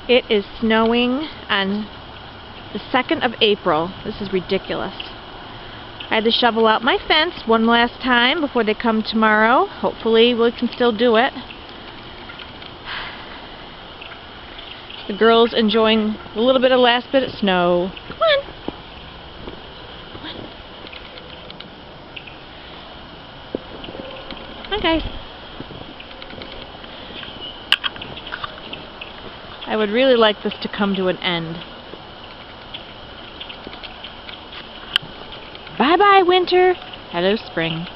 It is snowing on the 2nd of April. This is ridiculous. I had to shovel out my fence one last time before they come tomorrow. Hopefully we can still do it. The girls enjoying a little bit of last bit of snow. Come on. Come on. Come on, guys. I would really like this to come to an end. Bye-bye, winter. Hello, spring.